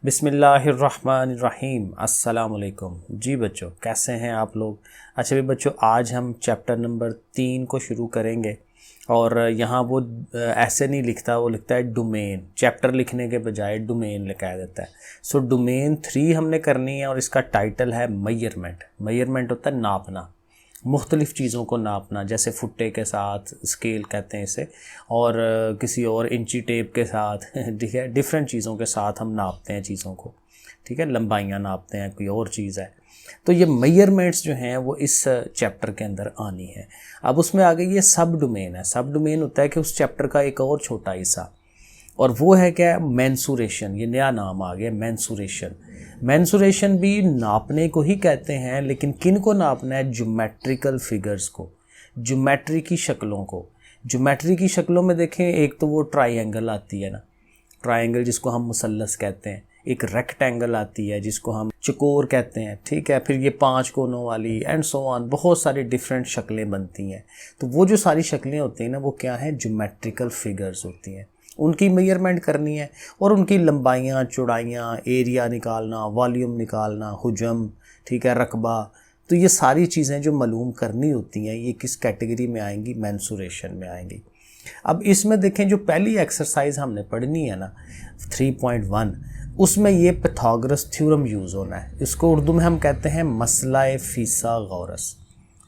बिस्मिल्लाहिर्रहमानिर्रहीम। अस्सलाम वालेकुम। जी बच्चों, कैसे हैं आप लोग। अच्छा भी बच्चों, आज हम चैप्टर नंबर 3 को शुरू करेंगे। और यहाँ वो ऐसे नहीं लिखता, वो लिखता है डोमेन। चैप्टर लिखने के बजाय डोमेन लिखा देता है। सो डोमेन 3 हमने करनी है और इसका टाइटल है मेजरमेंट। मेजरमेंट होता है नापना, मुख्तलिफ़ चीज़ों को नापना, जैसे फुट्टे के साथ, स्केल कहते हैं इसे, और किसी और इंची टेप के साथ ठीक है, डिफरेंट चीज़ों के साथ हम नापते हैं चीज़ों को। ठीक है, लंबाइयाँ नापते हैं, कोई और चीज़ है। तो ये मेजरमेंट्स जो हैं वो इस चैप्टर के अंदर आनी है। अब उसमें आगे ये सब डोमेन है। सब डोमेन होता है कि उस चैप्टर का एक और छोटा हिस्सा, और वो है क्या, मेंसुरेशन। ये नया नाम आ गया, मेंसुरेशन। मेंसुरेशन भी नापने को ही कहते हैं, लेकिन किन को नापना है? ज्योमेट्रिकल फिगर्स को, ज्योमेट्री की शक्लों को। ज्योमेट्री की शक्लों में देखें, एक तो वो ट्राइंगल आती है ना, ट्राइंगल जिसको हम मुसल्लस कहते हैं। एक रेक्टेंगल आती है जिसको हम चकोर कहते हैं। ठीक है, फिर ये 5 कोनों वाली एंड सो ऑन, बहुत सारी डिफरेंट शक्लें बनती हैं। तो वो जो सारी शक्लें होती हैं ना, वो क्या है? ज्योमेट्रिकल फिगर्स होती हैं। उनकी मेजरमेंट करनी है और उनकी लंबाइयाँ, चौड़ाइयाँ, एरिया निकालना, वॉल्यूम निकालना, हुजम, ठीक है, रकबा। तो ये सारी चीज़ें जो मालूम करनी होती हैं, ये किस कैटेगरी में आएंगी? मेंसुरेशन में आएंगी। अब इसमें देखें, जो पहली एक्सरसाइज हमने पढ़नी है ना, 3.1, उसमें ये पिथागोरस थ्योरम यूज़ होना है। इसको उर्दू में हम कहते हैं मसलाए फिसागोरस।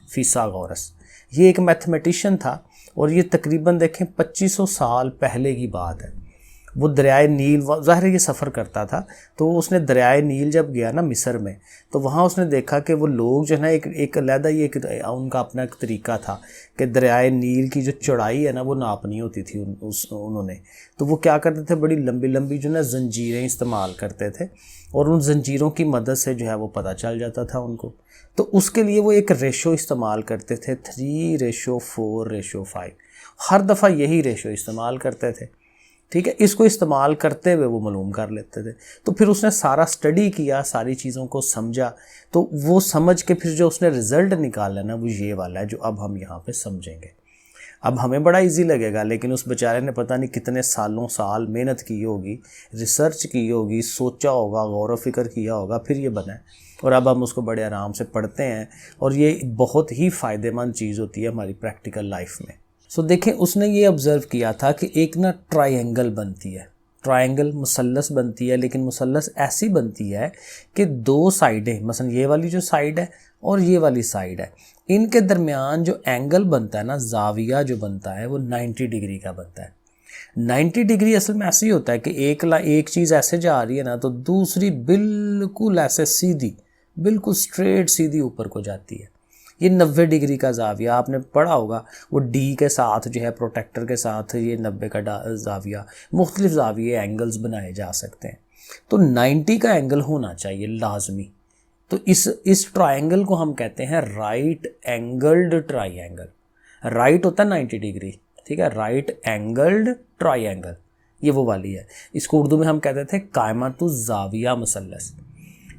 फिसागोरस ये एक मैथमेटिशियन था, और ये तकरीबन देखें 2500 साल पहले की बात है। वो दरियाए नील, ज़ाहिर ये सफ़र करता था, तो उसने दरियाए नील जब गया ना मिस्र में, तो वहाँ उसने देखा कि वो लोग जो है ना, एक अलहदा ही एक उनका अपना एक तरीका था कि दरियाए नील की जो चौड़ाई है ना, वो नापनी होती थी उन्होंने। तो वो क्या करते थे, बड़ी लंबी लंबी जो ना जंजीरें इस्तेमाल करते थे, और उन जंजीरों की मदद से जो है वो पता चल जाता था उनको। तो उसके लिए वो एक रेशो इस्तेमाल करते थे, 3:4:5। हर दफ़ा यही रेशो इस्तेमाल करते थे। ठीक है, इसको इस्तेमाल करते हुए वो मालूम कर लेते थे। तो फिर उसने सारा स्टडी किया, सारी चीज़ों को समझा, तो वो समझ के फिर जो उसने रिज़ल्ट निकाला ना, वो ये वाला है जो अब हम यहाँ पे समझेंगे। अब हमें बड़ा इजी लगेगा, लेकिन उस बेचारे ने पता नहीं कितने सालों साल मेहनत की होगी, रिसर्च की होगी, सोचा होगा, गौर व फिक्र किया होगा, फिर ये बना है। और अब हम उसको बड़े आराम से पढ़ते हैं, और ये बहुत ही फ़ायदेमंद चीज़ होती है हमारी प्रैक्टिकल लाइफ में। सो देखें, उसने ये ऑब्ज़र्व किया था कि एक ना ट्रायंगल बनती है, ट्रायंगल मुसल्लस बनती है, लेकिन मुसल्लस ऐसी बनती है कि दो साइडें, मसलन ये वाली जो साइड है और ये वाली साइड है, इनके दरमियान जो एंगल बनता है ना, जाविया जो बनता है, वो 90 डिग्री का बनता है। 90 डिग्री असल में ऐसे ही होता है कि एक चीज़ ऐसे जा रही है ना, तो दूसरी बिल्कुल ऐसे सीधी, बिल्कुल स्ट्रेट सीधी ऊपर को जाती है। ये 90 डिग्री का जाविया आपने पढ़ा होगा, वो डी के साथ जो है, प्रोटेक्टर के साथ, ये 90 का जाविया, मुख्तलिफ जाविये एंगल्स बनाए जा सकते हैं। तो 90 का एंगल होना चाहिए लाजमी। तो इस ट्रायंगल को हम कहते हैं राइट एंगल्ड ट्रायंगल। राइट होता है 90 डिग्री, ठीक है, राइट एंगल्ड ट्रायंगल, ये वो वाली है। इसको उर्दू में हम कहते थे कायमतु जाविया मुसल्लस।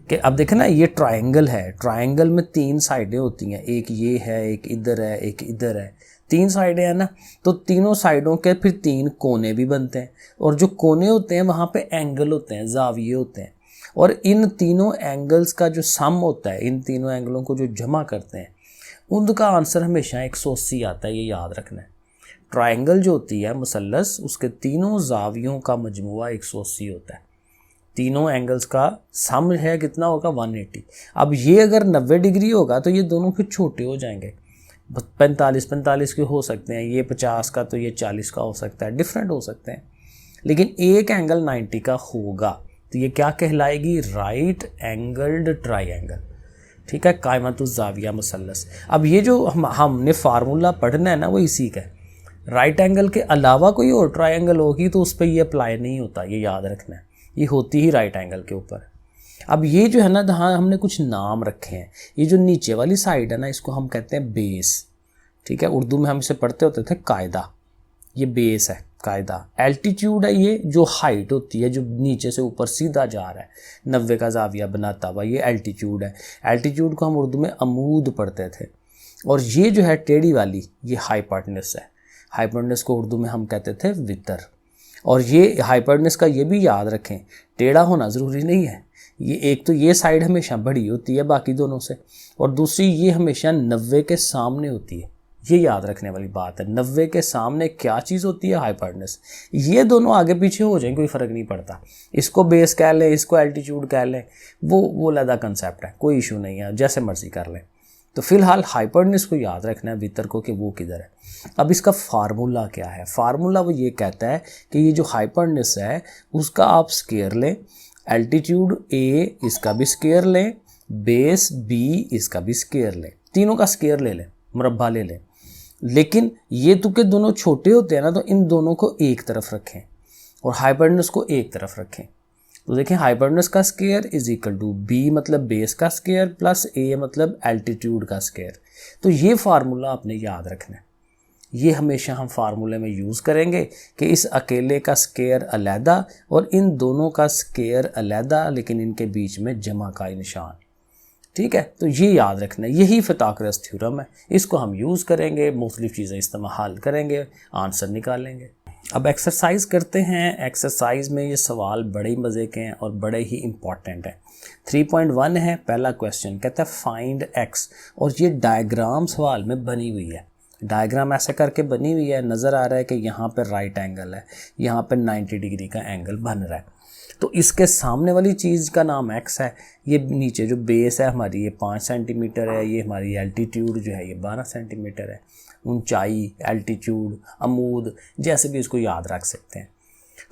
कि अब देखें ना, ये ट्रायंगल है, ट्रायंगल में 3 साइडें होती हैं, एक ये है, एक इधर है, एक इधर है, 3 साइडें हैं ना। तो तीनों साइडों के फिर 3 कोने भी बनते हैं, और जो कोने होते हैं वहाँ पे एंगल होते हैं, जाविये होते हैं। और इन तीनों एंगल्स का जो सम होता है, इन तीनों एंगलों को जो जमा करते हैं, उनका आंसर हमेशा 180 आता है, ये याद रखना है। ट्रायंगल जो होती है मुसल्लस, उसके तीनों जावियों का मजमुआ 180 होता है। तीनों एंगल्स का सम है कितना होगा? 180। अब ये अगर 90 डिग्री होगा तो ये दोनों फिर छोटे हो जाएंगे, 45 के हो सकते हैं, ये 50 का तो ये 40 का हो सकता है, डिफरेंट हो सकते हैं। लेकिन एक एंगल 90 का होगा, तो ये क्या कहलाएगी? Right angled triangle. ठीक है, कायमतुज़ जाविया मुसल्लस। अब ये जो हमने फार्मूला पढ़ना है ना, वो इसी का है। राइट एंगल के अलावा कोई और ट्रायंगल होगी तो उस पर ये अप्लाई नहीं होता, ये याद रखना है। ये होती ही राइट एंगल के ऊपर। अब ये जो है ना, यहाँ हमने कुछ नाम रखे हैं। ये जो नीचे वाली साइड है ना, इसको हम कहते हैं बेस। ठीक है, उर्दू में हम इसे पढ़ते होते थे कायदा। ये बेस है, कायदा। एल्टीट्यूड है, ये जो हाइट होती है, जो नीचे से ऊपर सीधा जा रहा है, 90 का जाविया बनाता हुआ, ये एल्टीट्यूड है। एल्टीट्यूड को हम उर्दू में अमूद पढ़ते थे। और ये जो है टेढ़ी वाली, ये हाइपोटेनस है। हाइपोटेनस को उर्दू में हम कहते थे वितर। और ये हाइपोटेनस का ये भी याद रखें, टेढ़ा होना ज़रूरी नहीं है। ये एक तो ये साइड हमेशा बड़ी होती है बाकी दोनों से, और दूसरी ये हमेशा 90 के सामने होती है। ये याद रखने वाली बात है, 90 के सामने क्या चीज़ होती है? हाइपोटेन्यूज। ये दोनों आगे पीछे हो जाएं कोई फ़र्क नहीं पड़ता, इसको बेस कह लें, इसको एल्टीट्यूड कह लें, वो अलग कंसेप्ट है, कोई इशू नहीं है, जैसे मर्जी कर लें। तो फिलहाल हाइपोटेन्यूज को याद रखना है वितर को कि वो किधर है। अब इसका फार्मूला क्या है? फार्मूला वो ये कहता है कि ये जो हाइपोटेन्यूज है उसका आप स्केयर लें, एल्टीट्यूड A इसका भी स्केयर लें, बेस B इसका भी स्केयर लें, तीनों का स्केयर ले लें, मुरब्बा ले लें। लेकिन ये तो के दोनों छोटे होते हैं ना, तो इन दोनों को एक तरफ रखें और हाइपोटेन्यूज को एक तरफ रखें। तो देखें हाइपोटेन्यूज का square is equal to B मतलब बेस का स्केयर प्लस A मतलब एल्टीट्यूड का स्केयर। तो ये फार्मूला आपने याद रखना है, ये हमेशा हम फार्मूले में यूज़ करेंगे कि इस अकेले का स्केयर अलहदा और इन दोनों का स्केयर अलहदा, लेकिन इनके बीच में जमा का निशान। ठीक है, तो ये याद रखना है, यही फिथागोरस थ्योरम है, इसको हम यूज़ करेंगे, मुख्तलिफ चीज़ें इस्तेमाल करेंगे, आंसर निकालेंगे। अब एक्सरसाइज करते हैं। एक्सरसाइज में ये सवाल बड़े ही मज़े के हैं और बड़े ही इंपॉर्टेंट हैं। 3.1 है, पहला क्वेश्चन कहता है फाइंड x, और ये डायग्राम सवाल में बनी हुई है। डायग्राम ऐसे करके बनी हुई है, नज़र आ रहा है कि यहाँ पर राइट एंगल है, यहाँ पर 90 डिग्री का एंगल बन रहा है। तो इसके सामने वाली चीज़ का नाम x है, ये नीचे जो बेस है हमारी ये 5 सेंटीमीटर है, ये हमारी एल्टीट्यूड जो है ये 12 सेंटीमीटर है। ऊंचाई, एल्टीट्यूड, अमूद, जैसे भी इसको याद रख सकते हैं।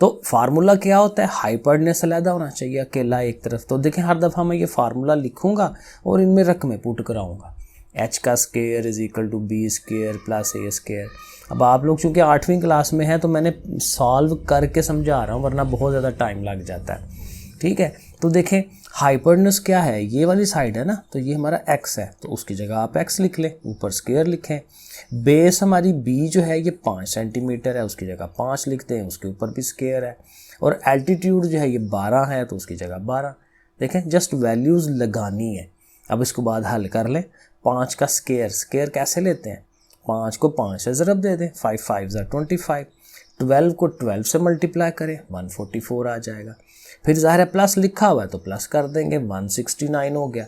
तो फार्मूला क्या होता है? हाइपोटेन्यूज अलहदा होना चाहिए, अकेला एक तरफ। तो देखें हर दफ़ा मैं ये फार्मूला लिखूंगा और इनमें रकमें पुट कराऊंगा। h का square is equal to B square plus A square. अब आप लोग चूँकि 8वीं क्लास में हैं तो मैंने सॉल्व करके समझा रहा हूँ, वरना बहुत ज़्यादा टाइम लग जाता है। ठीक है, तो देखें हाइपोटेन्यूज क्या है, ये वाली साइड है ना, तो ये हमारा x है, तो उसकी जगह आप x लिख लें, ऊपर स्केयर लिखें। बेस हमारी B जो है ये 5 सेंटीमीटर है, उसकी जगह 5 लिखते हैं, उसके ऊपर भी स्केयर है। और एल्टीट्यूड जो है ये 12 है, तो उसकी जगह 12। देखें जस्ट वैल्यूज़ लगानी है। अब इसको बाद हल कर लें। 5 का स्केयर कैसे लेते हैं? 5 को 5 से ज़रब दे दें, 5 5 25। 12 को 12 से मल्टीप्लाई करें, 144 आ जाएगा। फिर ज़ाहिर है प्लस लिखा हुआ है तो प्लस कर देंगे, 169 हो गया।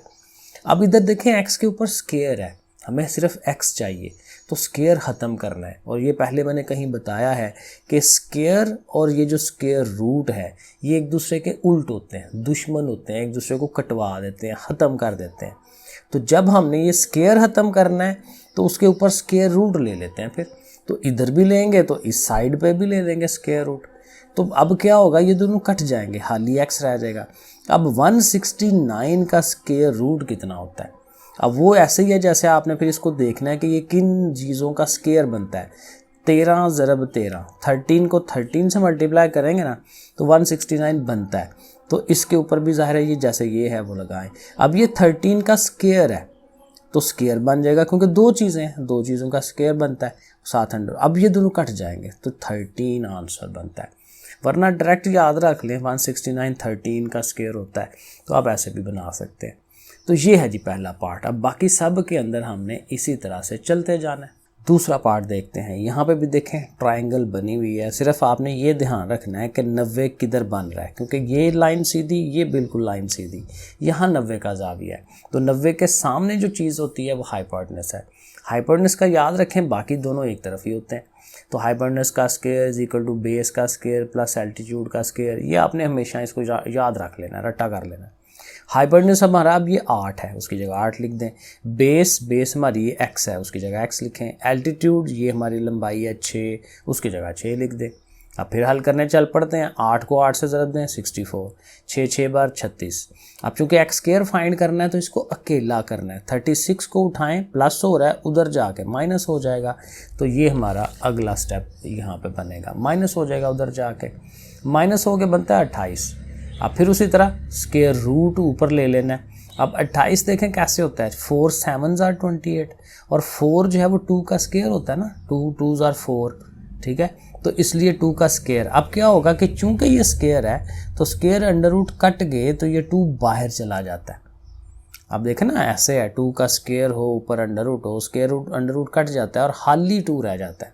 अब इधर देखें x के ऊपर स्केयर है, हमें सिर्फ x चाहिए, तो स्केयर ख़त्म करना है। और ये पहले मैंने कहीं बताया है कि स्केयर और ये जो स्केयर रूट है ये एक दूसरे के उल्ट होते हैं, दुश्मन होते हैं, एक दूसरे को कटवा देते हैं, ख़त्म कर देते हैं। तो जब हमने ये स्केयर ख़त्म करना है तो उसके ऊपर स्केयर रूट ले लेते हैं। फिर तो इधर भी लेंगे तो इस साइड पे भी ले लेंगे स्केयर रूट। तो अब क्या होगा, ये दोनों कट जाएंगे, खाली x रह जाएगा। अब 169 का स्केयर रूट कितना होता है? अब वो ऐसे ही है जैसे आपने फिर इसको देखना है कि ये किन चीज़ों का स्केयर बनता है। 13 ज़रब 13, 13 को 13 से मल्टीप्लाई करेंगे ना तो 169 बनता है। तो इसके ऊपर भी ज़ाहिर है ये जैसे ये है वो लगाएं। अब ये 13 का स्केयर है तो स्केयर बन जाएगा, क्योंकि दो चीज़ें हैं, दो चीज़ों का स्केयर बनता है 700। अब ये दोनों कट जाएंगे तो 13 आंसर बनता है। वरना डायरेक्ट याद रख लें 169 13 का स्केयर होता है, तो आप ऐसे भी बना सकते हैं। तो ये है जी पहला पार्ट। अब बाकी सब के अंदर हमने इसी तरह से चलते जाना है। दूसरा पार्ट देखते हैं। यहाँ पे भी देखें ट्रायंगल बनी हुई है, सिर्फ आपने ये ध्यान रखना है कि 90 किधर बन रहा है, क्योंकि ये लाइन सीधी, ये बिल्कुल लाइन सीधी, यहाँ 90 का ज़ाविया है। तो 90 के सामने जो चीज़ होती है वो हाइपोटेन्यूज है। हाइपोटेन्यूज का याद रखें, बाकी दोनों एक तरफ ही होते हैं। तो हाइपोटेन्यूज का square is equal to base का स्केयर प्लस एल्टीट्यूड का स्केयर। ये आपने हमेशा इसको याद रख लेना, रट्टा कर लेना। हाइपोटेन्यूज हमारा अब ये 8 है, उसकी जगह 8 लिख दें। बेस हमारी ये x है, उसकी जगह x लिखें। एल्टीट्यूड ये हमारी लंबाई है 6, उसकी जगह 6 लिख दें। अब फिर हल करने चल पड़ते हैं। 8 को 8 से ज़रब दें, 64, 6 बार 36। अब चूँकि x स्केयर फाइंड करना है तो इसको अकेला करना है। 36 को उठाएं, प्लस हो रहा है, उधर जाके माइनस हो जाएगा। तो ये हमारा अगला स्टेप यहाँ पे बनेगा, माइनस हो जाएगा उधर जाके, माइनस हो के बनता है 28। अब फिर उसी तरह स्केयर रूट ऊपर ले लेना है। अब 28 देखें कैसे होता है, 4 7s are 28, और 4 जो है वो 2 का स्केयर होता है ना, 2 2s are 4। ठीक है, तो इसलिए 2 का स्केयर। अब क्या होगा कि चूंकि ये स्केयर है तो स्केयर अंडर रूट कट गए तो ये 2 बाहर चला जाता है। अब देखें ना ऐसे है, 2 का स्केयर हो ऊपर अंडर रूट हो, square root under root cut जाता है और खाली 2 रह जाता है।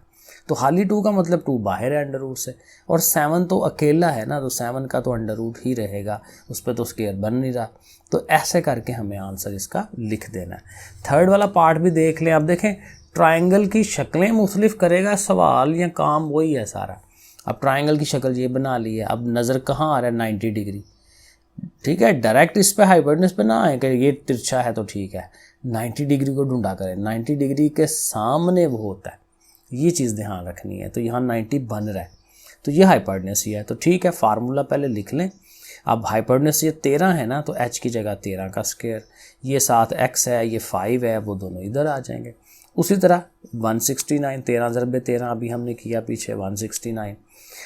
तो खाली 2 का मतलब 2 बाहर है अंडर रूट से, और 7 तो अकेला है ना, तो 7 का तो अंडर रूट ही रहेगा, उस पर तो स्क्वायर बन नहीं रहा। तो ऐसे करके हमें आंसर इसका लिख देना है। थर्ड वाला पार्ट भी देख लें। अब देखें ट्राइंगल की शक्लें मुख्तलिफ करेगा सवाल या काम वही है सारा। अब ट्राइंगल की शक्ल ये बना ली है, अब नज़र कहाँ आ रहा है 90 डिग्री, ठीक है। डायरेक्ट इस पे हाइपोटेनस पे ना आए कि ये तिरछा है तो ठीक है, 90 डिग्री को ढूंढा करें, 90 डिग्री के सामने वो होता है, ये चीज़ ध्यान रखनी है। तो यहाँ 90 बन रहा है, तो ये हाइपोटेनस ही है, तो ठीक है फार्मूला पहले लिख लें। अब हाइपोटेनस ये 13 है ना, तो h की जगह 13 का स्क्वायर, ये 7 x है, ये 5 है, वो दोनों इधर आ जाएंगे। उसी तरह 169, 13 ज़रबे 13 अभी हमने किया पीछे 169,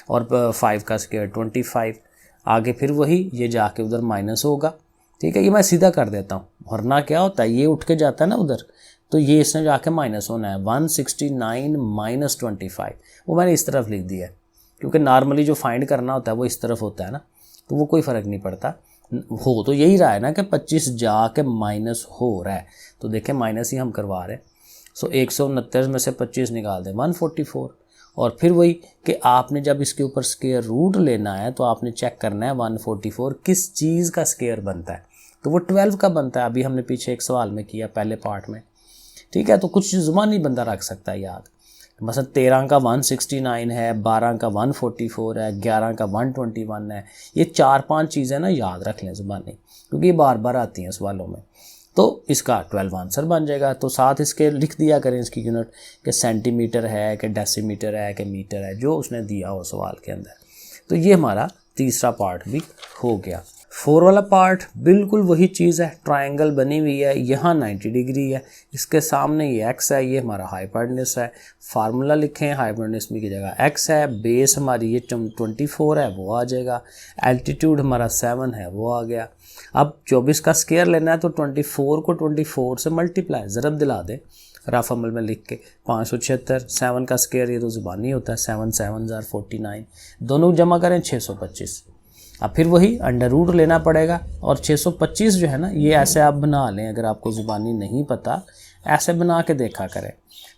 और 5 का स्क्वायर 25, आगे फिर वही, ये जाके उधर माइनस होगा, ठीक है। ये मैं सीधा कर देता हूँ, वरना क्या होता है ये उठ के जाता है ना उधर, तो ये इसने जाके माइनस होना है। 169 माइनस 25 वो मैंने इस तरफ लिख दिया है, क्योंकि नॉर्मली जो फाइंड करना होता है वो इस तरफ होता है ना, तो वो कोई फ़र्क नहीं पड़ता। हो तो यही रहा है ना कि 25 जाके माइनस हो रहा है, तो देखें माइनस ही हम करवा रहे हैं। सो 169 में से 25 निकाल दें 144, और फिर वही कि आपने जब इसके ऊपर स्क्वायर रूट लेना है तो आपने चेक करना है 144 किस चीज़ का स्क्वायर बनता है, तो वो 12 का बनता है। अभी हमने पीछे एक सवाल में किया पहले पार्ट में, ठीक है। तो कुछ ज़ुबानी बंदा रख सकता है याद, मसलन 13 का 169 है, 12 का 144 है, 11 का 121 है, ये 4-5 चीज़ें ना याद रख लें ज़ुबानी, क्योंकि ये बार बार आती हैं सवालों में। तो इसका 12 आंसर बन जाएगा। तो साथ इसके लिख दिया करें इसकी यूनिट, कि सेंटीमीटर है कि डेसीमीटर है कि मीटर है, जो उसने दिया हो सवाल के अंदर। तो ये हमारा तीसरा पार्ट भी हो गया। 4 वाला पार्ट बिल्कुल वही चीज़ है, ट्रायंगल बनी हुई है, यहाँ 90 डिग्री है, इसके सामने ये x है, ये हमारा हाइपोटेनस है। फार्मूला लिखें, हाइपोटेनस की जगह x है, बेस हमारी ये 24 है वो आ जाएगा, एल्टीट्यूड हमारा 7 है वो आ गया। अब 24 का स्क्वायर लेना है तो 24 को 24 से मल्टीप्लाई ज़रब दिला दे रफ अमल में लिख के, 576, 7 का स्क्वायर ये तो ज़ुबानी होता है, 7 7 49, दोनों जमा करें 625। अब फिर वही अंडर रूट लेना पड़ेगा, और 625 जो है ना ये ऐसे आप बना लें, अगर आपको ज़ुबानी नहीं पता ऐसे बना के देखा करें,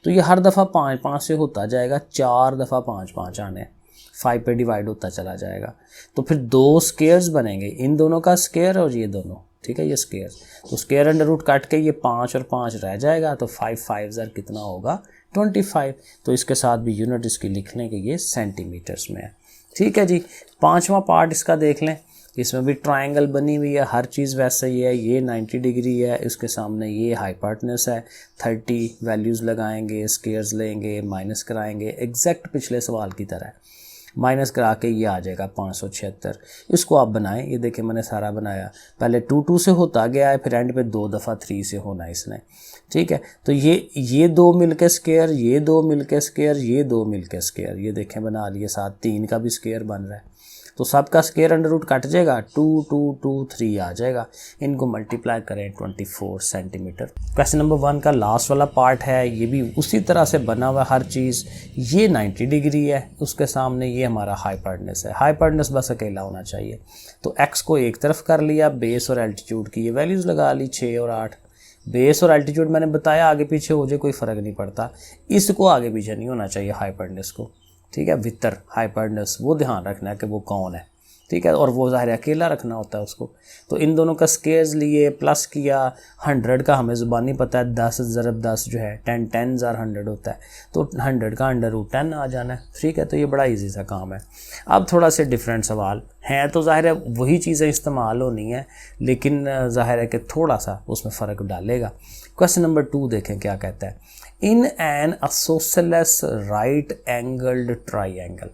तो ये हर दफ़ा 5-5 से होता जाएगा, 4 दफ़ा 5-5 आने, 5 पे डिवाइड होता चला जाएगा। तो फिर 2 स्क्वायर्स बनेंगे, इन दोनों का स्क्वायर और ये दोनों, ठीक है, ये स्क्वायर, तो स्क्वायर अंडर रूट काट के ये 5 और 5 रह जाएगा, तो 5 5 कितना होगा 25। तो इसके साथ भी यूनिट इसकी लिख लें कि ये सेंटीमीटर्स में है, ठीक है जी। 5वां पार्ट इसका देख लें, इसमें भी ट्रायंगल बनी हुई है, हर चीज़ वैसे ही है, ये 90 डिग्री है, इसके सामने ये हाइपोटेनस है, 30 वैल्यूज़ लगाएंगे, स्क्वायर्स लेंगे, माइनस कराएंगे, एग्जैक्ट पिछले सवाल की तरह माइनस करा के ये आ जाएगा 576। इसको आप बनाएं, ये देखें मैंने सारा बनाया, पहले 2 से होता गया है, फिर एंड पे 2 दफ़ा 3 से होना है इसने, ठीक है। तो ये 2 मिल के स्क्वायर, ये 2 मिल के स्क्वायर, ये 2 मिल के स्क्वायर, ये देखें बना लिए, साथ 3 का भी स्क्वायर बन रहा है, तो सबका स्क्वायर अंडर रूट कट जाएगा, 2 2 2 3 आ जाएगा, इनको मल्टीप्लाई करें 24 सेंटीमीटर। क्वेश्चन नंबर 1 का लास्ट वाला पार्ट है, ये भी उसी तरह से बना हुआ हर चीज़, ये 90 डिग्री है, उसके सामने ये हमारा हाइपोटेनस है, हाइपोटेनस बस अकेला होना चाहिए। तो x को एक तरफ कर लिया, बेस और एल्टीट्यूड की ये वैल्यूज़ लगा ली 6 और 8, बेस और एल्टीट्यूड मैंने बताया आगे पीछे हो जाए कोई फ़र्क नहीं पड़ता, इसको आगे पीछे नहीं होना चाहिए हाइपोटेनस को, ठीक है। वितर हाइपोटेनस वो ध्यान रखना है कि वो कौन है, ठीक है, और वो ज़ाहिर अकेला रखना होता है उसको। तो इन दोनों का स्क्वायर्स लिए, प्लस किया, 100 का हमें ज़ुबानी पता है, 10 ज़रब 10 जो है 10 10 100 होता है, तो 100 का अंडर रूट 10 आ जाना है, ठीक है। तो ये बड़ा इजी सा काम है। अब थोड़ा से डिफरेंट सवाल हैं, तो ज़ाहिर है वही चीज़ें इस्तेमाल होनी है, लेकिन ज़ाहिर है कि थोड़ा सा उसमें फ़र्क डालेगा। क्वेश्चन नंबर 2 देखें क्या कहता है, in an isosceles right angled triangle.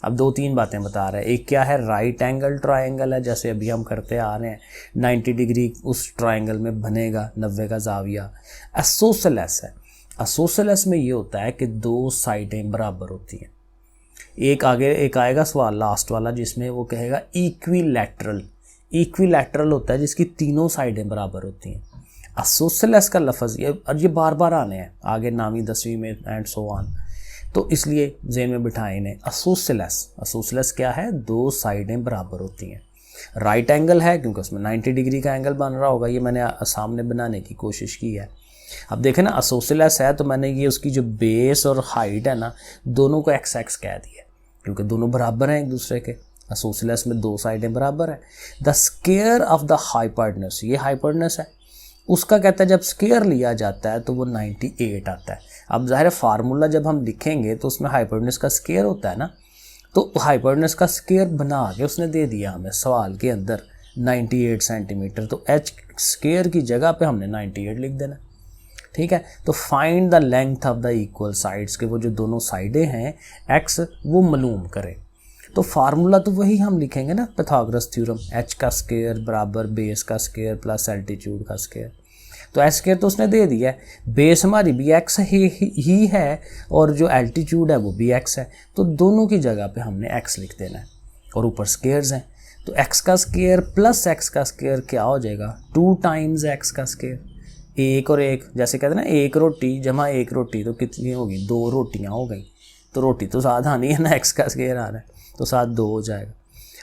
अब 2-3 बातें बता रहे हैं, एक क्या है राइट एंगल ट्राइंगल है, जैसे अभी हम करते आ रहे हैं, 90 डिग्री उस ट्राइंगल में बनेगा, 90 का जाविया। आइसोसेलेस है, आइसोसेलेस में ये होता है कि 2 साइडें बराबर होती हैं। एक आगे एक आएगा सवाल लास्ट वाला जिसमें वो कहेगा इक्विलैटरल, इक्विलैटरल होता है जिसकी तीनों साइडें बराबर होती हैं। आइसोसेलेस का लफ्ज़ ये बार बार आने हैं आगे 9वीं 10वीं में एंड सो ऑन, तो इसलिए ज़हन में बिठाएं इन्हें। आइसोसेलेस, आइसोसेलेस क्या है, 2 साइडें बराबर होती हैं। राइट एंगल है क्योंकि उसमें 90 डिग्री का एंगल बन रहा होगा, ये मैंने सामने बनाने की कोशिश की है। अब देखें ना आइसोसेलेस है तो मैंने ये उसकी जो बेस और हाइट है ना दोनों को एक्स एक्स कह दिया क्योंकि दोनों बराबर हैं एक दूसरे के। आइसोसेलेस में दो साइडें बराबर हैं। The square of the hypotenuse, ये हाइपोटेन्यूज है, उसका कहता है जब स्क्वायर लिया जाता है तो वो 98 आता है। अब ज़ाहिर है फार्मूला जब हम लिखेंगे तो उसमें हाइपोटेन्यूज का स्क्वायर होता है ना, तो हाइपोटेन्यूज का स्क्वायर बना के उसने दे दिया हमें सवाल के अंदर 98 सेंटीमीटर, तो एच स्क्वायर की जगह पे हमने 98 लिख देना। ठीक है, तो find the length of the equal sides, के वो जो दोनों साइडें हैं एक्स वो मालूम करें। तो फार्मूला तो वही हम लिखेंगे ना पाइथागोरस थ्योरम, एच का स्क्वायर बराबर बेस का स्क्वायर प्लस एल्टीट्यूड का स्क्वायर। तो एच स्क्वायर तो उसने दे दिया है, बेस हमारी भी एक्स ही है और जो एल्टीट्यूड है वो भी एक्स है, तो दोनों की जगह पे हमने एक्स लिख देना है और ऊपर स्क्वायर्स हैं। तो एक्स का स्क्वायर प्लस एक्स का स्क्वायर क्या हो जाएगा, 2 टाइम्स एक्स का स्क्वायर। एक और एक, जैसे कहते हैं ना एक रोटी जमा एक रोटी तो कितनी होगी, 2 रोटियां हो गई, तो रोटी तो साथ आनी है ना, एक्स का स्क्वायर आ रहा है तो साथ 2 हो जाएगा।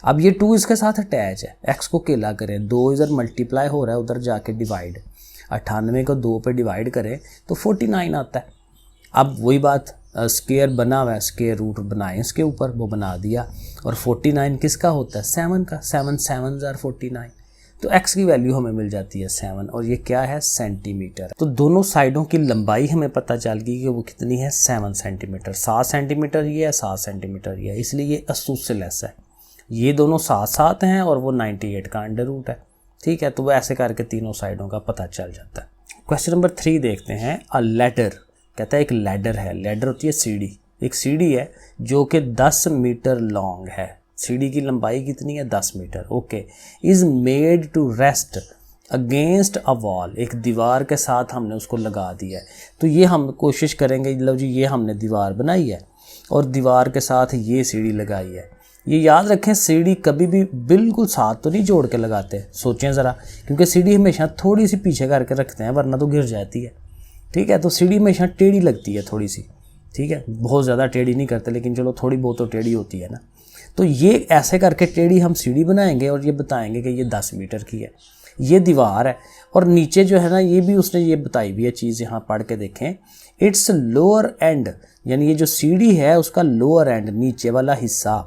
अब ये 2 इसके साथ अटैच है, एक्स को अकेला करें, 2 इधर मल्टीप्लाई हो रहा है उधर जाके डिवाइड, 98 को 2 पे डिवाइड करें तो 49 आता है। अब वही बात, स्क्वायर बना हुआ है, स्क्वायर रूट बनाएं इसके ऊपर, वो बना दिया। और 49 किसका होता है, 7 का, 7 7 जार 49, तो x की वैल्यू हमें मिल जाती है 7 और ये क्या है सेंटीमीटर। तो दोनों साइडों की लंबाई हमें पता चल गई कि वो कितनी है 7 सेंटीमीटर। 7 सेंटीमीटर ये है, 7 सेंटीमीटर ये है, इसलिए ये आइसोसेलेस है। ये दोनों साथ साथ हैं और वो 98 का अंडर रूट है। ठीक है, तो वो ऐसे करके तीनों साइडों का पता चल जाता है। क्वेश्चन नंबर 3 देखते हैं। अ लैडर, कहता है एक लैडर है, लैडर होती है सीढ़ी, एक सीढ़ी है जो कि 10 मीटर लॉन्ग है, सीढ़ी की लंबाई कितनी है 10 metre. Okay, is made to rest against a wall, एक दीवार के साथ हमने उसको लगा दिया है। तो ये हम कोशिश करेंगे, लो जी ये हमने दीवार बनाई है और दीवार के साथ ये सीढ़ी लगाई है। ये याद रखें सीढ़ी कभी भी बिल्कुल साथ तो नहीं जोड़ के लगाते, सोचें ज़रा, क्योंकि सीढ़ी हमेशा थोड़ी सी पीछे करके रखते हैं वरना तो गिर जाती है। ठीक है, तो सीढ़ी हमेशा टेढ़ी लगती है थोड़ी सी, ठीक है, बहुत ज़्यादा टेढ़ी नहीं करते लेकिन चलो थोड़ी बहुत तो टेढ़ी होती है ना। तो ये ऐसे करके टेढ़ी हम सीढ़ी बनाएंगे और ये बताएंगे कि ये 10 मीटर की है, ये दीवार है। और नीचे जो है ना ये भी उसने ये बताई हुई है चीज़, यहाँ पढ़ के देखें, इट्स लोअर एंड, यानी ये जो सीढ़ी है उसका लोअर एंड नीचे वाला हिस्सा,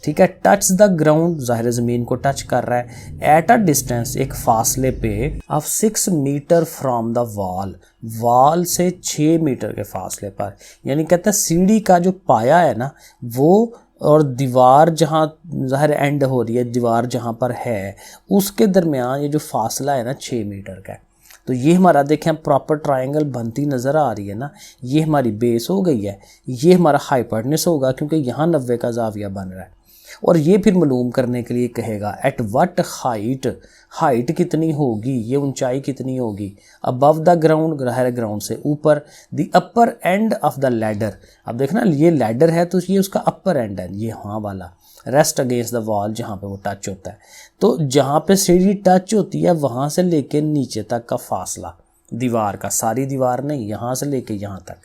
ठीक है, टच द ग्राउंड, ज़ाहिर ज़मीन को टच कर रहा है, एट अ डिस्टेंस, एक फासले पे, of 6 metre from the wall, wall से 6 मीटर के फासले पर। यानी कहता है सीढ़ी का जो पाया है ना वो और दीवार जहाँ ज़ाहिर एंड हो रही है, दीवार जहाँ पर है उसके दरमियान ये जो फासला है ना 6 मीटर का है। तो ये हमारा देखें प्रॉपर ट्रायंगल बनती नज़र आ रही है ना, ये हमारी बेस हो गई है, ये हमारा हाइपोटेन्यूज होगा क्योंकि यहाँ 90 का जाविया बन रहा है। और ये फिर मालूम करने के लिए कहेगा एट व्हाट हाइट, हाइट कितनी होगी, ये ऊंचाई कितनी होगी, अबव द ग्राउंड, ग्राउंड से ऊपर, the upper end of the ladder. अब देखना ये लैडर है तो ये उसका अपर एंड है, ये हाँ वाला, रेस्ट अगेंस्ट द वॉल जहाँ पे वो टच होता है। तो जहाँ पे सीढ़ी टच होती है वहाँ से लेके नीचे तक का फासला दीवार का, सारी दीवार नहीं, यहाँ से लेके यहाँ तक,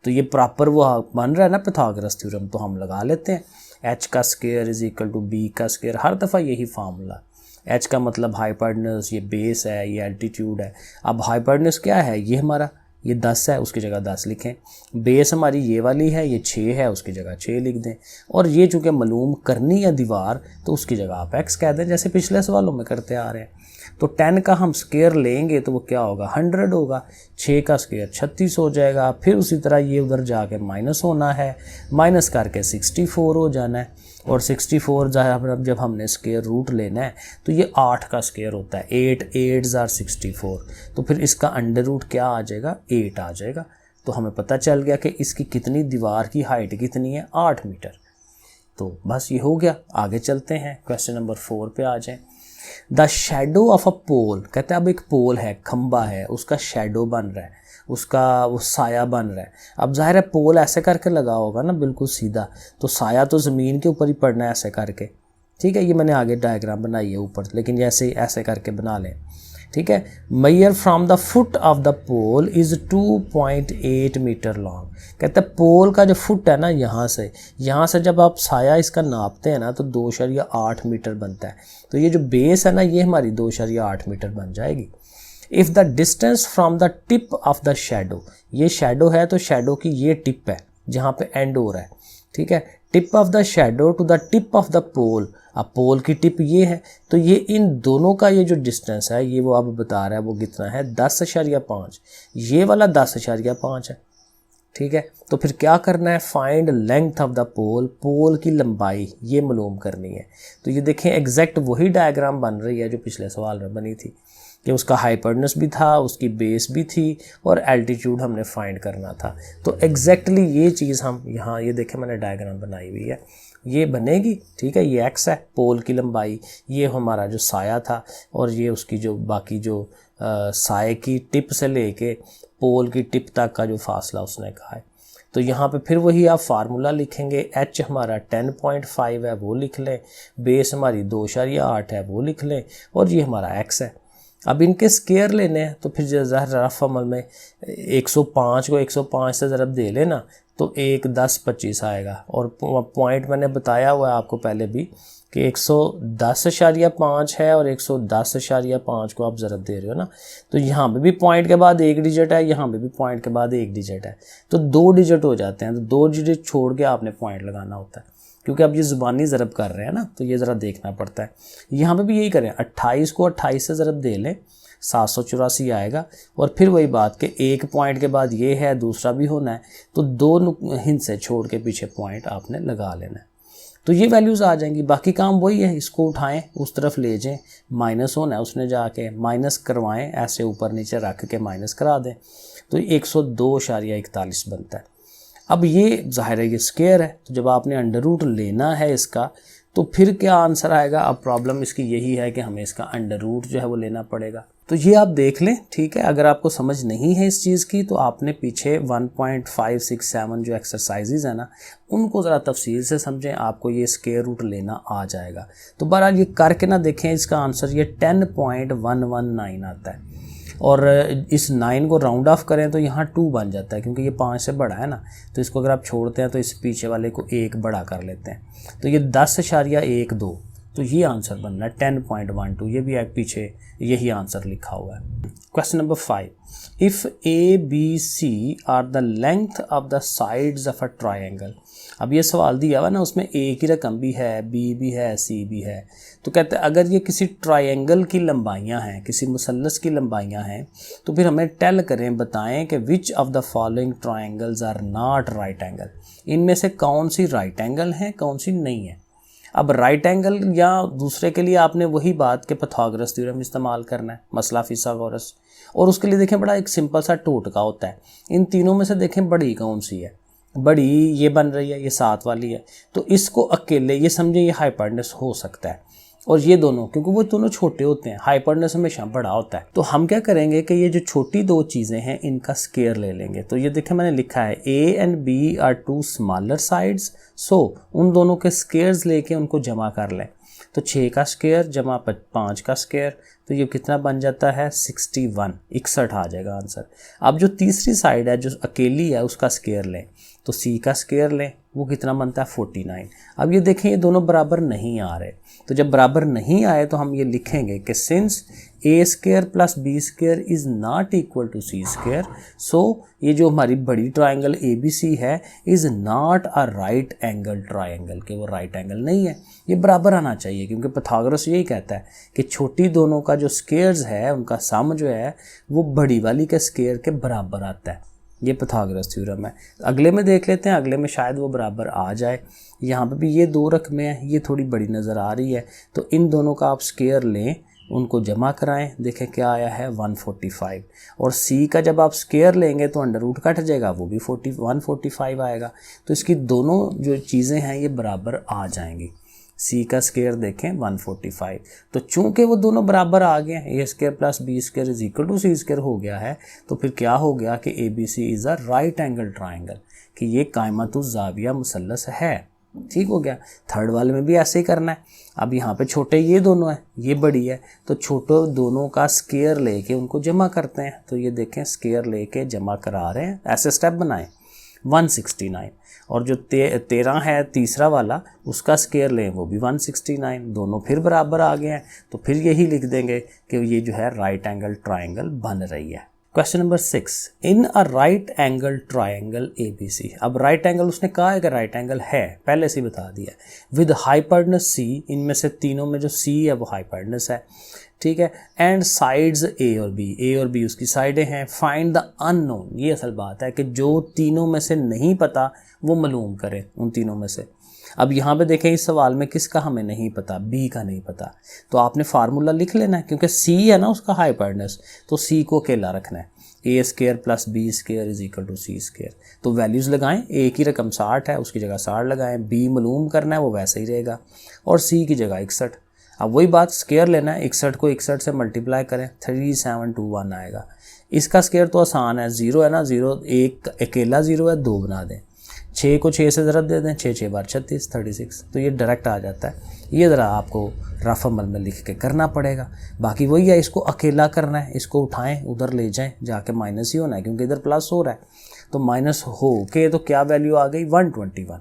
तो ये प्रॉपर वो बन रहा है ना पाइथागोरस थ्योरम। तो हम लगा लेते हैं एच का square is equal to B का स्क्वायर, हर दफ़ा यही फार्मूला। एच का मतलब हाइपोटेन्यूज, ये बेस है, ये एल्टीट्यूड है। अब हाइपोटेन्यूज क्या है, ये हमारा ये 10 है उसकी जगह 10 लिखें, बेस हमारी ये वाली है, ये 6 है उसकी जगह 6 लिख दें, और ये चूँकि मालूम करनी है दीवार तो उसकी जगह आप एक्स कह दें जैसे पिछले सवालों में करते आ रहे हैं। तो 10 का हम स्क्वायर लेंगे तो वो क्या होगा 100 होगा, 6 का स्क्वायर 36 हो जाएगा, फिर उसी तरह ये उधर जाके माइनस होना है, माइनस करके 64 हो जाना है, और 64 जब हमने स्क्वायर रूट लेना है तो ये 8 का स्क्वायर होता है, 8 8 जार 64, तो फिर इसका अंडर रूट क्या आ जाएगा 8 आ जाएगा। तो हमें पता चल गया कि इसकी कितनी दीवार की हाइट कितनी है 8 मीटर। तो बस ये हो गया, आगे चलते हैं क्वेश्चन नंबर 4 पे आ जाएं। द शेडो ऑफ अ पोल, कहते हैं अब एक पोल है, खंबा है, उसका शेडो बन रहा है, उसका वो साया बन रहा है। अब जाहिर है पोल ऐसे करके लगा होगा ना बिल्कुल सीधा, तो साया तो ज़मीन के ऊपर ही पड़ना है ऐसे करके, ठीक है। ये मैंने आगे डायग्राम बनाई है ऊपर, लेकिन जैसे ऐसे करके बना लें, ठीक है। Measure from the foot of the pole is 2.8 metre long, कहते हैं पोल का जो फुट है ना यहाँ से जब आप साया इसका नापते हैं ना तो 2.8 मीटर बनता है। तो ये जो बेस है ना ये हमारी 2.8 मीटर बन जाएगी। If the distance from the tip of the shadow, ये शैडो है तो शैडो की ये टिप है जहाँ पे एंड हो रहा है, ठीक है, tip of the shadow to the tip of the pole, अब पोल की टिप ये है, तो ये इन दोनों का ये जो डिस्टेंस है ये वो अब बता रहा है वो कितना है 10.5, ये वाला 10.5 है, ठीक है। तो फिर क्या करना है, फाइंड लेंथ ऑफ द पोल, पोल की लंबाई ये मालूम करनी है। तो ये देखें एग्जैक्ट वही डायग्राम बन रही है जो पिछले सवाल में बनी थी कि उसका हाइपर्टनस भी था, उसकी बेस भी थी और एल्टीट्यूड हमने फाइंड करना था। तो एग्जैक्टली ये चीज़ हम यहाँ ये देखें मैंने डायग्राम बनाई हुई है, ये बनेगी, ठीक है। ये एक्स है पोल की लंबाई, ये हमारा जो साया था और ये उसकी जो बाकी जो साए की टिप से लेके पोल की टिप तक का जो फासला उसने कहा है। तो यहाँ पे फिर वही आप फार्मूला लिखेंगे, एच हमारा 10.5 है वो लिख लें, बेस हमारी 2.8 है वो लिख लें और ये हमारा एक्स है। अब इनके स्केयर लेने हैं तो फिर रफ अमल में 105 को 105 से ज़रब दे लेना तो 1 10 25 आएगा। और पॉइंट मैंने बताया हुआ है आपको पहले भी कि 110.5 है और 110.5 को आप ज़रब दे रहे हो ना, तो यहाँ पे भी पॉइंट के बाद एक डिजिट है, यहाँ पे भी पॉइंट के बाद एक डिजिट है, तो 2 डिजिट हो जाते हैं। तो 2 डिजिट छोड़ के आपने पॉइंट लगाना होता है क्योंकि अब ये ज़ुबानी ज़रब कर रहे हैं ना, तो ये ज़रा देखना पड़ता है। यहाँ पे भी यही करें, 28 को 28 से ज़रब दे लें 784 आएगा। और फिर वही बात कि एक पॉइंट के बाद ये है, दूसरा भी होना है, तो 2 हिस्से छोड़ के पीछे पॉइंट आपने लगा लेना है, तो ये वैल्यूज़ आ जाएंगी। बाकी काम वही है, इसको उठाएं उस तरफ ले जाएं, माइनस होना है उसने जाके माइनस करवाएं, ऐसे ऊपर नीचे रख के माइनस करा दें, तो 102.41 बनता है। अब ये ज़ाहिर है ये स्केयर है, तो जब आपने अंडर रूट लेना है इसका तो फिर क्या आंसर आएगा। अब प्रॉब्लम इसकी यही है कि हमें इसका अंडर रूट जो है वो लेना पड़ेगा। तो ये आप देख लें, ठीक है। अगर आपको समझ नहीं है इस चीज़ की तो आपने पीछे 1.567 जो एक्सरसाइजेज है ना उनको ज़रा तफसील से समझें, आपको ये स्केयर रूट लेना आ जाएगा। तो बहरहाल ये करके ना देखें, इसका आंसर ये 10.119 आता है और इस 9 को राउंड ऑफ करें तो यहाँ 2 बन जाता है क्योंकि ये 5 से बड़ा है ना, तो इसको अगर आप छोड़ते हैं तो इस पीछे वाले को 1 बड़ा कर लेते हैं, तो ये 10.12, तो ये आंसर बनना है 10.12। ये भी एक पीछे यही आंसर लिखा हुआ है। Question number 5, if A B C are the length of the sides of a triangle. अब ये सवाल दिया हुआ ना, उसमें ए की रकम भी है, बी भी है, सी भी है, तो कहते हैं अगर ये किसी ट्रायंगल की लंबाइयाँ हैं, किसी मुसल्लस की लंबाइयाँ हैं, तो फिर हमें टेल करें, बताएं कि which of the following triangles are not right angle. इनमें से कौन सी राइट एंगल है, कौन सी नहीं है। अब राइट एंगल या दूसरे के लिए आपने वही बात कि पाइथागोरस थ्योरम इस्तेमाल करना है, मसला फिसागोरस, और उसके लिए देखें बड़ा एक सिंपल सा टोटका होता है। इन तीनों में से देखें बड़ी कौन सी है, बड़ी ये बन रही है, ये 7 वाली है, तो इसको अकेले ये समझें ये हाइपरनेस हो सकता है, और ये दोनों क्योंकि वो दोनों छोटे होते हैं, हाइपरनेस हमेशा बड़ा होता है। तो हम क्या करेंगे कि ये जो छोटी 2 चीज़ें हैं इनका स्केयर ले लेंगे। तो ये देखें मैंने लिखा है A and B are 2 smaller sides, सो उन दोनों के स्केयर्स लेके उनको जमा कर लें। तो 6 का स्केयर जमा 5 का स्केयर, तो ये कितना बन जाता है 61 आ जाएगा आंसर। अब जो तीसरी साइड है जो अकेली है उसका स्केयर लें, तो C का स्केयर लें, वो कितना बनता है 49। अब ये देखें ये दोनों बराबर नहीं आ रहे, तो जब बराबर नहीं आए तो हम ये लिखेंगे कि since a square plus B square is not equal to c square, so ये जो हमारी बड़ी ट्राइंगल ए बी सी है is not a right angle triangle, कि वो राइट एंगल नहीं है, ये बराबर आना चाहिए क्योंकि पाइथागोरस यही कहता है कि छोटी दोनों का जो स्केयर्स है उनका सम जो है वो बड़ी वाली के स्केयर के बराबर आता है। ये पाइथागोरस थ्योरम है। अगले में देख लेते हैं, अगले में शायद वो बराबर आ जाए। यहाँ पे भी ये 2 रकमें हैं, ये थोड़ी बड़ी नज़र आ रही है, तो इन दोनों का आप स्केयर लें, उनको जमा कराएं, देखें क्या आया है 145। और C का जब आप स्केयर लेंगे तो अंडर रूट कट जाएगा, वो भी 145 आएगा। तो इसकी दोनों जो चीज़ें हैं ये बराबर आ जाएंगी। C का स्केयर देखें 145, तो चूंकि वो दोनों बराबर आ गए हैं, A square plus B square is equal to C square हो गया है, तो फिर क्या हो गया कि ABC is a right angle triangle, कि ये कायमतुज़ ज़ाविया मुसल्लस है। ठीक हो गया। थर्ड वाले में भी ऐसे ही करना है। अब यहाँ पे छोटे ये दोनों हैं, ये बड़ी है, तो छोटे दोनों का स्केयर लेके उनको जमा करते हैं। तो ये देखें स्केयर लेके जमा करा रहे हैं, ऐसे स्टेप बनाएं 169। और जो 13 है तीसरा वाला, उसका स्क्वायर लें वो भी 169, दोनों फिर बराबर आ गए हैं। तो फिर यही लिख देंगे कि ये जो है राइट एंगल ट्राइंगल बन रही है। क्वेश्चन नंबर 6, इन अ राइट एंगल ट्राइंगल ABC। अब राइट एंगल उसने कहा है कि राइट एंगल है, पहले से बता दिया, विद हाइपोटेनस C, इनमें से तीनों में जो C है वो हाइपोटेनस है, ठीक है, एंड साइड्स A और B उसकी साइडें हैं। फाइंड द अननोन, ये असल बात है कि जो तीनों में से नहीं पता वो मालूम करें उन तीनों में से। अब यहाँ पे देखें इस सवाल में किसका हमें नहीं पता, B का नहीं पता, तो आपने फार्मूला लिख लेना है, क्योंकि C है ना उसका हाइपोटेनस, तो C को अकेला रखना है, A² + B² = C²। तो वैल्यूज़ लगाएं, A की रकम 60 है, उसकी जगह 60 लगाएं, B मालूम करना है वो वैसे ही रहेगा, और C की जगह 61। अब वही बात, स्क्वायर लेना है, 61 को 61 से मल्टीप्लाई करें, 3721 आएगा। इसका स्क्वायर तो आसान है, 0 है ना, 0 एक अकेला 0 है, 2 बना दें, 6 को 6 से ज़रब दे दें, 6 बार 36, 36, तो ये डायरेक्ट आ जाता है। ये ज़रा आपको रफ अमल में लिख के करना पड़ेगा, बाकी वही है, इसको अकेला करना है, इसको उठाएं उधर ले जाएं, जाके माइनस ही होना है क्योंकि इधर प्लस हो रहा है, तो माइनस हो के तो क्या वैल्यू आ गई 121।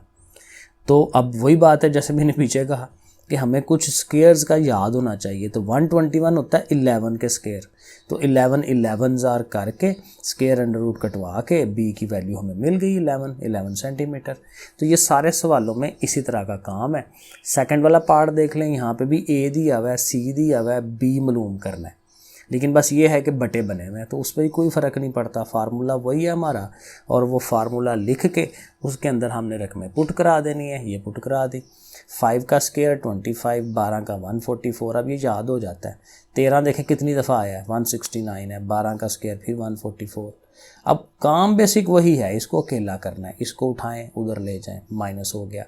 तो अब वही बात है जैसे मैंने पीछे कहा कि हमें कुछ स्क्वेयर्स का याद होना चाहिए, तो 121 होता है 11 के स्क्वेयर, तो 11 करके स्क्वेयर अंडर रूट कटवा के B की वैल्यू हमें मिल गई 11 सेंटीमीटर। तो ये सारे सवालों में इसी तरह का काम है। सेकंड वाला पार्ट देख लें, यहाँ पे भी A दिया हुआ है, C दिया हुआ है, B मालूम करना है, लेकिन बस ये है कि बटे बने हुए हैं, तो उस पर कोई फ़र्क नहीं पड़ता, फार्मूला वही है हमारा, और वो फार्मूला लिख के उसके अंदर हमने रकमें पुट करा देनी है। ये पुट करा दी, 5 का स्क्वायर 25, 12 का 144, अब ये याद हो जाता है। 13 देखें कितनी दफ़ा आया है, 169 है, 12 का स्क्वायर फिर 144। अब काम बेसिक वही है, इसको अकेला करना है, इसको उठाएं उधर ले जाएं, माइनस हो गया।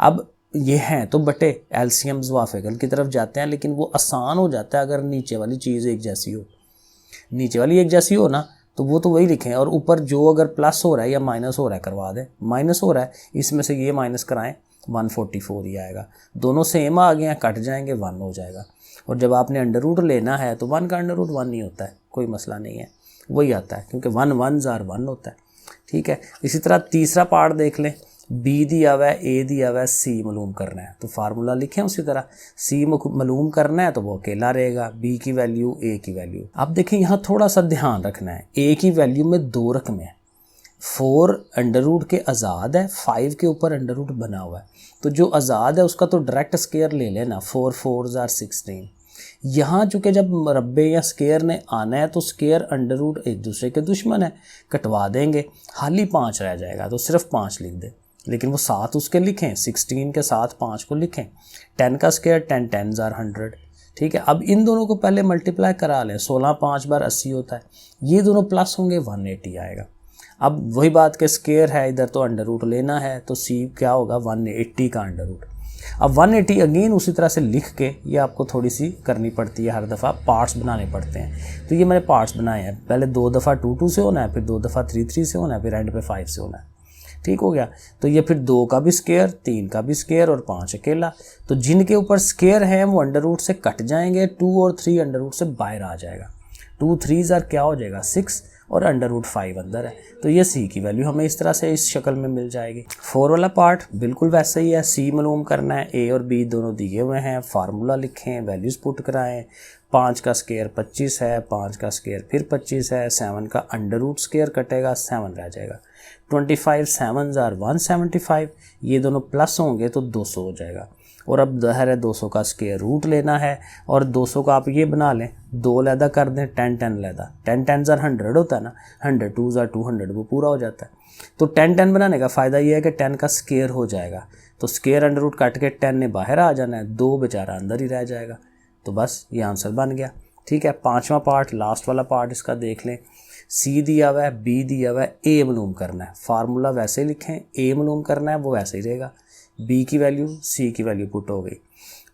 अब ये हैं तो बटे, एलसीएम्स वाफिकल की तरफ जाते हैं, लेकिन वो आसान हो जाता है अगर नीचे वाली चीज़ एक जैसी हो, नीचे वाली एक जैसी हो ना, तो वो तो वही लिखें, और ऊपर जो अगर प्लस हो रहा है या माइनस हो रहा है करवा दें। माइनस हो रहा है, इसमें से ये माइनस कराएं, 144 ही आएगा। दोनों सेम आ गए हैं, कट जाएंगे, 1 हो जाएगा। और जब आपने अंडर रूट लेना है तो 1 का अंडर रूट 1 नहीं होता है, कोई मसला नहीं है, वही आता है, क्योंकि 1 1 1 होता है, ठीक है। इसी तरह तीसरा पार्ट देख लें, B दिया हुआ है, A दिया हुआ है, C मालूम करना है, तो फार्मूला लिखें उसी तरह, C मालूम करना है तो वो अकेला रहेगा, B की वैल्यू, A की वैल्यू। अब देखें यहाँ थोड़ा सा ध्यान रखना है, A की वैल्यू में 2 रकमें हैं, 4 अंडर रूट के आज़ाद है, 5 के ऊपर अंडर रूट बना हुआ है, तो जो आज़ाद है उसका तो डायरेक्ट स्क्वायर ले लेना, 4 4 are 16। यहाँ चूँकि जब मरबे या स्क्वायर ने आना है तो स्क्वायर अंडर रूट एक दूसरे के दुश्मन है, कटवा देंगे, खाली 5 रह जाएगा, तो सिर्फ 5 लिख दें, लेकिन वो 7 उसके लिखें, 16 के साथ 5 को लिखें। 10 का स्क्वायर 10 10s are 100, ठीक है। अब इन दोनों को पहले मल्टीप्लाई करा लें, 16 5 बार 80 होता है, ये दोनों प्लस होंगे, 180 आएगा। अब वही बात के स्क्वायर है, इधर तो अंडर रूट लेना है, तो C क्या होगा 180 का अंडर रूट। अब 180 अगेन उसी तरह से लिख के, ये आपको थोड़ी सी करनी पड़ती है, हर दफ़ा पार्ट्स बनाने पड़ते हैं, तो ये मैंने पार्ट्स बनाए हैं, पहले 2 दफ़ा 2 2 से होना है, फिर 2 दफ़ा 3 3 से होना है, फिर एंड पे 5 से होना है, ठीक हो गया। तो ये फिर 2 का भी स्क्वायर, 3 का भी स्क्वायर और 5 अकेला, तो जिनके ऊपर स्क्वायर है वो अंडर रूट से कट जाएंगे, 2 और 3 अंडर रूट से बाहर आ जाएगा, 2 3s are क्या हो जाएगा 6, और अंडर रूट 5 अंदर है, तो ये C की वैल्यू हमें इस तरह से इस शक्ल में मिल जाएगी। 4 वाला पार्ट बिल्कुल वैसा ही है, C मालूम करना है, A और B दोनों दिए हुए हैं, फार्मूला लिखें, वैल्यूज़ पुट कराएं। 5 का स्क्वायर 25 है, 5 का स्क्वायर फिर 25 है, 7 का अंडर रूट स्क्वायर कटेगा, 7 रह जाएगा। 25 7s are 175, ये दोनों प्लस होंगे तो 200 हो जाएगा। और अब ज़ाहिर है 200 का स्क्वायर रूट लेना है, और 200 का आप ये बना लें, 2 लैदा कर दें, 10 10 लैदा, 10 10s are 100 होता है ना, 100 2s are 200, वो पूरा हो जाता है। तो 10 10 बनाने का फ़ायदा ये है कि 10 का स्क्वायर हो जाएगा, तो स्क्वायर अंडर रूट काट के 10 ने बाहर आ जाना है, 2 बेचारा अंदर ही रह जाएगा, तो बस ये आंसर बन गया, ठीक है। 5वां पार्ट, लास्ट वाला पार्ट इसका देख लें, C दिया हुआ है, B दिया हुआ है, A मालूम करना है, फार्मूला वैसे ही लिखें, A मालूम करना है वो वैसे ही रहेगा, B की वैल्यू, C की वैल्यू पुट हो गई।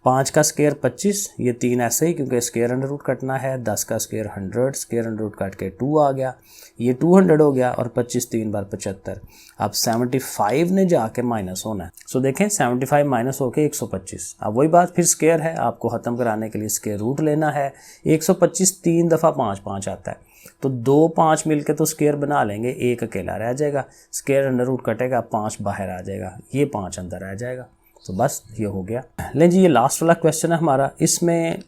5 का स्क्वायर 25, ये 3 ऐसे ही क्योंकि स्क्वायर अंडर रूट कटना है, 10 का स्क्वायर 100, स्क्वायर अंडर रूट काट के 2 आ गया, ये 200 हो गया, और 25 3 बार 75। अब 75 ने जाके माइनस होना है, सो देखें 75 माइनस होके 125। अब वही बात फिर स्क्वायर है, आपको ख़त्म कराने के लिए स्क्वायर रूट लेना है, 125 3 दफ़ा 5 5 आता है, तो 2 5 मिलके तो स्क्वायर बना लेंगे, एक अकेला रह जाएगा, स्क्वायर अंडर रूट कटेगा, 5 बाहर आ जाएगा, ये 5 अंदर आ जाएगा। तो बस ये हो गया। लें जी, ये लास्ट वाला क्वेश्चन है हमारा। इसमें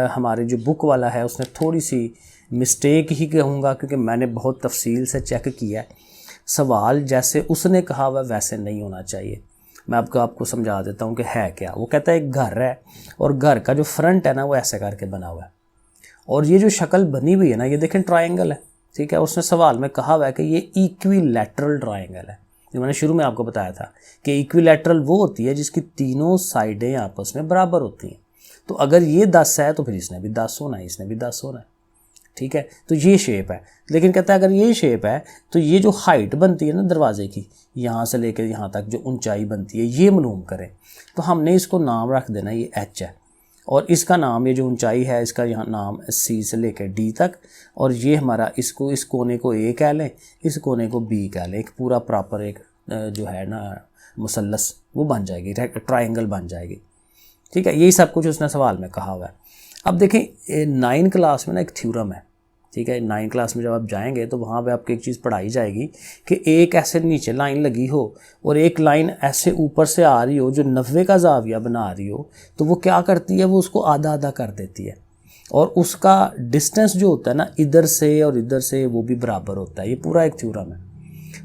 हमारे जो बुक वाला है उसने थोड़ी सी मिस्टेक ही कहूँगा, क्योंकि मैंने बहुत तफसील से चेक किया है। सवाल जैसे उसने कहा हुआ वैसे नहीं होना चाहिए। मैं आपको समझा देता हूँ कि है क्या। वो कहता है एक घर है और घर का जो फ्रंट है ना वो ऐसे करके बना हुआ है, और ये जो शक्ल बनी हुई है ना, ये देखें ट्रायंगल है, ठीक है। उसने सवाल में कहा हुआ है कि ये इक्विलैटरल ट्रायंगल है। जो मैंने शुरू में आपको बताया था कि इक्विलैटरल वो होती है जिसकी तीनों साइडें आपस में बराबर होती हैं। तो अगर ये 10 है तो फिर इसने भी 10 होना है, इसने भी 10 होना है, ठीक है। तो ये शेप है, लेकिन कहता है अगर ये शेप है तो ये जो हाइट बनती है ना दरवाजे की, यहाँ से लेकर यहाँ तक जो ऊंचाई बनती है, ये मालूम करें। तो हमने इसको नाम रख देना ये h है, और इसका नाम, ये जो ऊंचाई है इसका यहाँ नाम C से लेकर D तक, और ये हमारा इसको, इस कोने को A कह लें, इस कोने को B कह लें। एक पूरा प्रॉपर एक जो है ना मुसल्लस वो बन जाएगी, ट्रायंगल बन जाएगी, ठीक है। यही सब कुछ उसने सवाल में कहा हुआ है। अब देखें 9 क्लास में ना एक थ्योरम है, ठीक है। 9 क्लास में जब आप जाएंगे तो वहाँ पे आपको एक चीज़ पढ़ाई जाएगी कि एक ऐसे नीचे लाइन लगी हो और एक लाइन ऐसे ऊपर से आ रही हो जो 90 का ज़ाविया बना रही हो, तो वो क्या करती है, वो उसको आधा आधा कर देती है, और उसका डिस्टेंस जो होता है ना इधर से और इधर से वो भी बराबर होता है। ये पूरा एक थ्योरम है।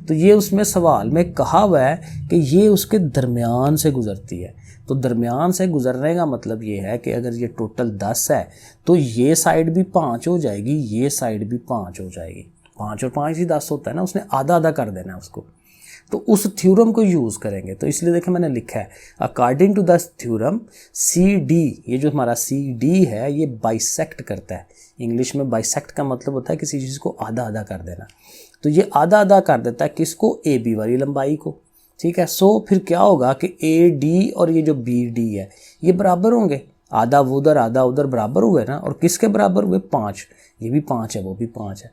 तो ये उसमें सवाल में कहा हुआ है कि ये उसके दरमियान से गुजरती है। तो दरमियान से गुजरने का मतलब ये है कि अगर ये टोटल 10 है तो ये साइड भी 5 हो जाएगी, ये साइड भी 5 हो जाएगी। 5 और 5 ही 10 होता है ना, उसने आधा आधा कर देना है उसको। तो उस थ्योरम को यूज़ करेंगे। तो इसलिए देखें मैंने लिखा है according to the theorem CD, ये जो हमारा CD है ये बाइसेक्ट करता है। इंग्लिश में बाइसेक्ट का मतलब होता है किसी चीज़ को आधा आधा कर देना। तो ये आधा आधा कर देता है किसको, AB वाली लंबाई को, ठीक है। सो फिर क्या होगा कि AD और ये जो BD है ये बराबर होंगे, आधा उधर आधा उधर बराबर हुए ना, और किसके बराबर हुए, 5। ये भी 5 है, वो भी 5 है।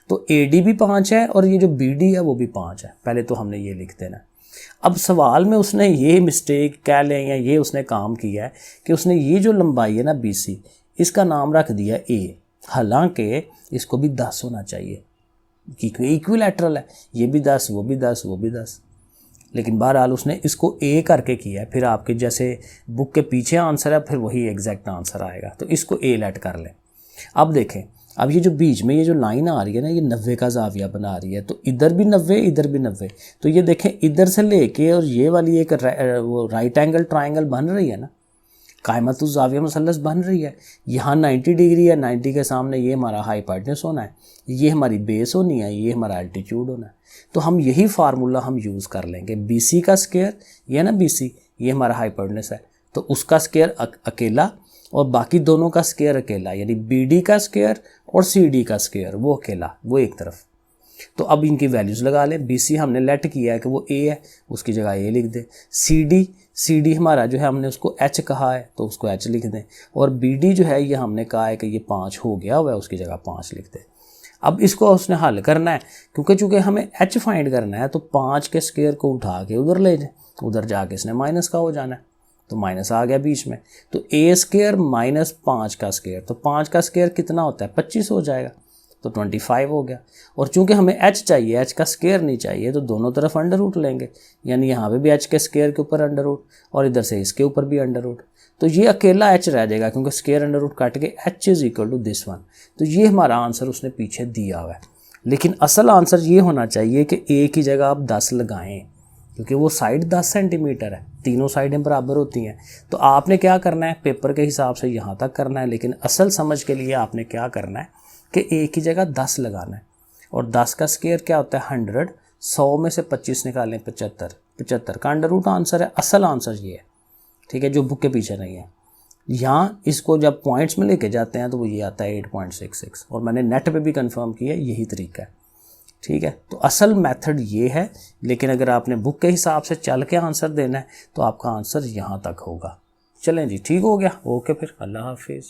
तो AD भी 5 है और ये जो BD है वो भी 5 है। पहले तो हमने ये लिख देना। अब सवाल में उसने ये मिस्टेक कह लें या ये उसने काम किया है कि उसने ये जो लंबाई है ना BC, इसका नाम रख दिया A, हालांकि इसको भी 10 होना चाहिए क्योंकि इक्विलैटरल है, ये भी 10 वो भी 10 वो भी 10। लेकिन बहरहाल उसने इसको A करके किया है। फिर आपके जैसे बुक के पीछे आंसर है फिर वही एग्जैक्ट आंसर आएगा, तो इसको A लेट कर लें। अब देखें, अब ये जो बीच में ये जो लाइन आ रही है ना ये 90 का ज़ाविया बना रही है, तो इधर भी 90 इधर भी 90। तो ये देखें इधर से लेके और ये वाली एक वो राइट एंगल ट्रायंगल बन रही है ना, कायमतुज़ ज़ाविया मुसल्लस बन रही है। यहाँ 90 डिग्री है, 90 के सामने ये हमारा हाइपोटेनस होना है, ये हमारी बेस होनी है, ये हमारा एल्टीट्यूड होना है। तो हम यही फार्मूला हम यूज़ कर लेंगे। BC का स्क्वायर, ये ना BC, ये हमारा हाइपोटेनस है, तो उसका स्क्वायर अकेला और बाकी दोनों का स्क्वायर अकेला, यानी BD का स्क्वायर और CD का स्क्वायर वो अकेला, वो एक तरफ। तो अब इनकी वैल्यूज़ लगा लें। BC हमने लेट किया है कि वो A है, उसकी जगह A लिख दें। CD हमारा जो है हमने उसको H कहा है तो उसको H लिख दें, और BD जो है ये हमने कहा है कि ये 5 हो गया हुआ है, उसकी जगह 5 लिख दें। अब इसको उसने हल करना है, क्योंकि चूँकि हमें H फाइंड करना है तो 5 के स्क्वायर को उठा के उधर ले जाए, उधर जाके इसने माइनस का हो जाना है, तो माइनस आ गया बीच में। तो A स्क्वायर माइनस 5 का स्क्वायर, तो 5 का स्क्वायर कितना होता है, 25 हो जाएगा, तो 25 हो गया। और चूंकि हमें H चाहिए, H का स्क्वायर नहीं चाहिए, तो दोनों तरफ अंडर रूट लेंगे, यानी यहाँ पे भी H के स्क्वायर के ऊपर अंडर रूट और इधर से इसके ऊपर भी अंडर रूट। तो ये अकेला H रह जाएगा क्योंकि स्क्वायर अंडर रूट काट के H is equal to this one. तो ये हमारा आंसर उसने पीछे दिया हुआ है, लेकिन असल आंसर ये होना चाहिए कि A की जगह आप 10 लगाएं, क्योंकि वो साइड 10 सेंटीमीटर है, तीनों साइडें बराबर होती हैं। तो आपने क्या करना है, पेपर के हिसाब से यहाँ तक करना है, लेकिन असल समझ के लिए आपने क्या करना है कि A की जगह 10 लगाना है। और 10 का स्क्वायर क्या होता है 100, 100 में से 25 निकालें 75, 75 का अंडर रूट आंसर है। असल आंसर ये है, ठीक है, जो बुक के पीछे नहीं है। यहाँ इसको जब पॉइंट्स में लेके जाते हैं तो वो ये आता है 8.66, और मैंने नेट पे भी कंफर्म किया यही तरीका है, ठीक है। तो असल मेथड ये है, लेकिन अगर आपने बुक के हिसाब से चल के आंसर देना है तो आपका आंसर यहाँ तक होगा। चलें जी, ठीक हो गया, ओके, फिर अल्लाह हाफिज़।